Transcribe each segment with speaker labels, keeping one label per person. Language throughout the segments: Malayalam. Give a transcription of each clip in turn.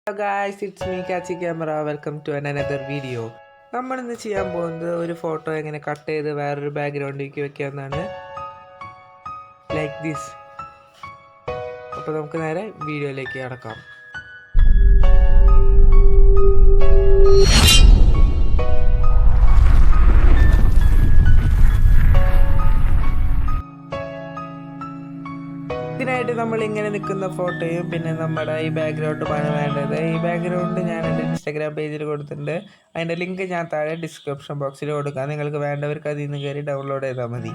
Speaker 1: Hello guys, it's me Catchy Camera. Welcome to another video. നമ്മൾ ഇന്ന് ചെയ്യാൻ പോകുന്നത് ഒരു ഫോട്ടോ എങ്ങനെ കട്ട് ചെയ്ത് വേറൊരു ബാക്ക്ഗ്രൗണ്ടിലേക്ക് വെക്കാമെന്നാണ്. Like this. അപ്പോൾ നമുക്ക് നേരെ വീഡിയോയിലേക്ക് കടക്കാം. ഇതിനായിട്ട് നമ്മൾ ഇങ്ങനെ നിൽക്കുന്ന ഫോട്ടോയും പിന്നെ നമ്മുടെ ഈ ബാക്ക്ഗ്രൗണ്ടുമാണ് വേണ്ടത്. ഈ ബാക്ക്ഗ്രൗണ്ട് ഞാൻ എൻ്റെ ഇൻസ്റ്റാഗ്രാം പേജിൽ കൊടുത്തിട്ടുണ്ട്. അതിൻ്റെ ലിങ്ക് ഞാൻ താഴെ ഡിസ്ക്രിപ്ഷൻ ബോക്സിൽ കൊടുക്കാം. നിങ്ങൾക്ക് വേണ്ടവർക്ക് അതിൽ നിന്ന് കയറി ഡൗൺലോഡ് ചെയ്താൽ മതി.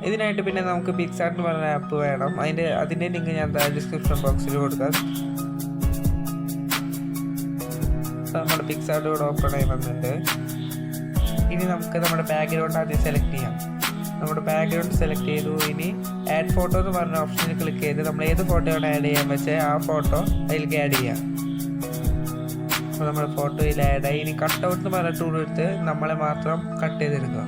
Speaker 1: ഇതിനായിട്ട് പിന്നെ നമുക്ക് പിക്സാർട്ട് എന്ന് പറഞ്ഞ ആപ്പ് വേണം. അതിൻ്റെ ലിങ്ക് ഞാൻ താഴെ ഡിസ്ക്രിപ്ഷൻ ബോക്സിൽ കൊടുക്കാം. നമ്മുടെ പിക്സാർട്ട് കൂടെ ഓപ്പൺ ആയി വന്നിട്ടുണ്ട്. ഇനി നമുക്ക് നമ്മുടെ ബാക്ക്ഗ്രൗണ്ട് ആദ്യം സെലക്ട് ചെയ്യാം. നമ്മുടെ ബാക്ക്ഗ്രൗണ്ട് സെലക്ട് ചെയ്തു. ഇനി ആഡ് ഫോട്ടോ എന്ന് പറഞ്ഞ ഓപ്ഷനിൽ ക്ലിക്ക് ചെയ്ത് നമ്മൾ ഏത് ഫോട്ടോയാണ് ആഡ് ചെയ്യാൻ വെച്ചാൽ ആ ഫോട്ടോ അതിലേക്ക് ആഡ് ചെയ്യാം. അപ്പോൾ നമ്മുടെ ഫോട്ടോയിൽ ആഡായി. ഇനി കട്ടൗട്ട് എന്ന് പറഞ്ഞ ടൂൾ എടുത്ത് നമ്മളെ മാത്രം കട്ട് ചെയ്തെടുക്കുക.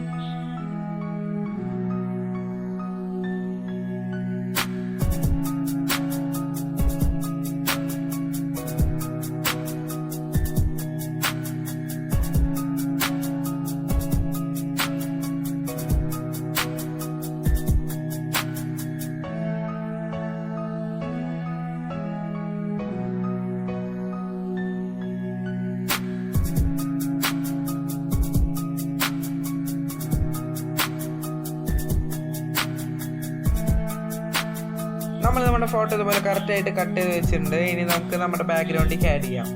Speaker 1: നമ്മൾ നമ്മുടെ ഫോട്ടോ ഇതുപോലെ കറക്റ്റായിട്ട് കട്ട് ചെയ്ത് വെച്ചിട്ടുണ്ട്. ഇനി നമുക്ക് നമ്മുടെ ബാക്ക്ഗ്രൗണ്ടിലേക്ക് ആഡ് ചെയ്യാം.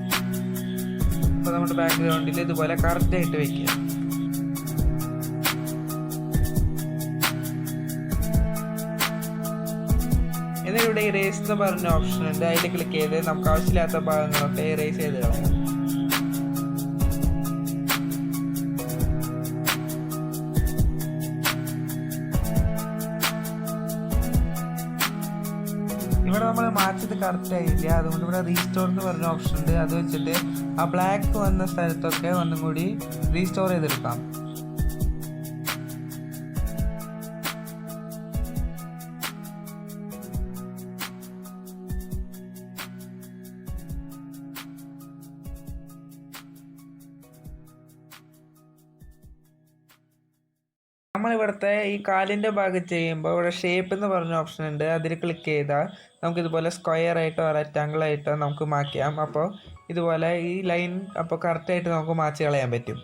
Speaker 1: അപ്പോൾ നമ്മുടെ ബാക്ക്ഗ്രൗണ്ടിൽ ഇതുപോലെ കറക്റ്റായിട്ട് വെക്കുക. എന്നിട്ട് ഇവിടെ ഇറേസ് എന്ന് പറഞ്ഞ ഓപ്ഷൻ ഉണ്ട്. അതിൽ ക്ലിക്ക് ചെയ്ത് നമുക്ക് ആവശ്യമില്ലാത്ത ഭാഗങ്ങളൊക്കെ ഇറേസ് ചെയ്ത് കളയാം. ഇവിടെ നമ്മൾ മാറ്റത് കറക്റ്റ് ആയില്ല. അതുകൊണ്ട് ഇവിടെ റീസ്റ്റോർ എന്ന് പറഞ്ഞ ഓപ്ഷൻ ഉണ്ട്. അത് വെച്ചിട്ട് ആ ബ്ലാക്ക് വന്ന സ്ഥലത്തൊക്കെ ഒന്നും കൂടി റീസ്റ്റോർ ചെയ്തെടുക്കാം. നമ്മളിവിടുത്തെ ഈ കാലിൻ്റെ ഭാഗം ചെയ്യുമ്പോൾ ഇവിടെ ഷേപ്പ് എന്ന് പറഞ്ഞ ഓപ്ഷൻ ഉണ്ട്. അതിൽ ക്ലിക്ക് ചെയ്താൽ നമുക്കിതുപോലെ സ്ക്വയർ ആയിട്ടോ റെക്റ്റാങ്കിൾ ആയിട്ടോ നമുക്ക് മാറ്റാം. അപ്പോൾ ഇതുപോലെ ഈ ലൈൻ അപ്പോൾ കറക്റ്റായിട്ട് നമുക്ക് മാച്ച് കളയാൻ പറ്റും.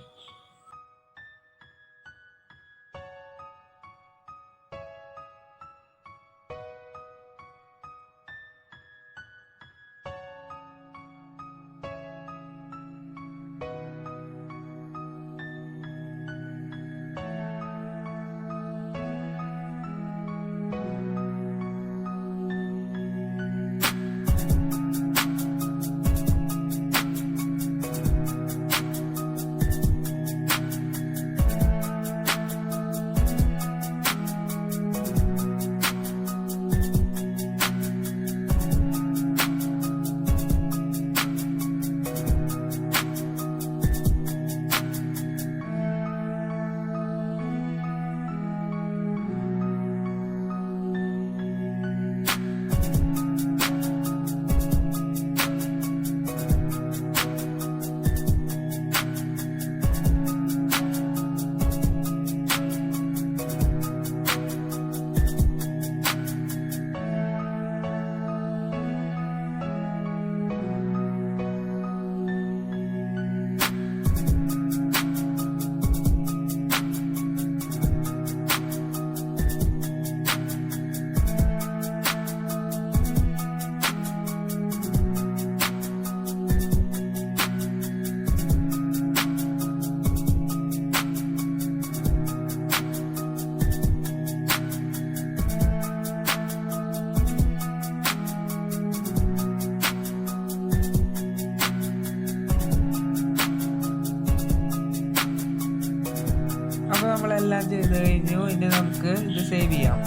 Speaker 1: അപ്പോൾ നമ്മളെല്ലാം ചെയ്ത് കഴിഞ്ഞു. ഇനി നമുക്ക് ഇത് സേവ് ചെയ്യാം.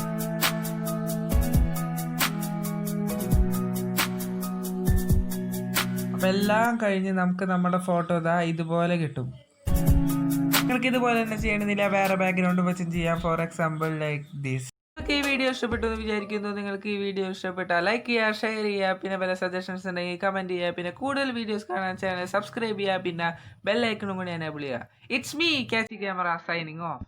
Speaker 1: അപ്പോൾ എല്ലാം കഴിഞ്ഞ് നമുക്ക് നമ്മുടെ ഫോട്ടോ ഇതുപോലെ കിട്ടും. നിങ്ങൾക്ക് ഇതുപോലെ തന്നെ ചെയ്യണമെന്നില്ല, വേറെ ബാക്ക്ഗ്രൗണ്ട് വെച്ചും ചെയ്യാം. For example like this. നിങ്ങൾക്ക് ഈ വീഡിയോ ഇഷ്ടപ്പെട്ടു എന്ന് വിചാരിക്കുന്നു. നിങ്ങൾക്ക് ഈ വീഡിയോ ഇഷ്ടപ്പെട്ടാൽ ലൈക്ക് ചെയ്യുക, ഷെയർ ചെയ്യുക, പിന്നെ വല്ല സജഷൻസ് ഉണ്ടെങ്കിൽ കമൻറ്റ് ചെയ്യുക, പിന്നെ കൂടുതൽ വീഡിയോസ് കാണാൻ ചാനൽ സബ്സ്ക്രൈബ് ചെയ്യുക, പിന്നെ ബെല്ലൈക്കണും കൂടി എനേബിൾ ചെയ്യുക. ഇറ്റ്സ് മീ കാച്ചി ക്യാമറ സൈനിങ് ഓഫ്.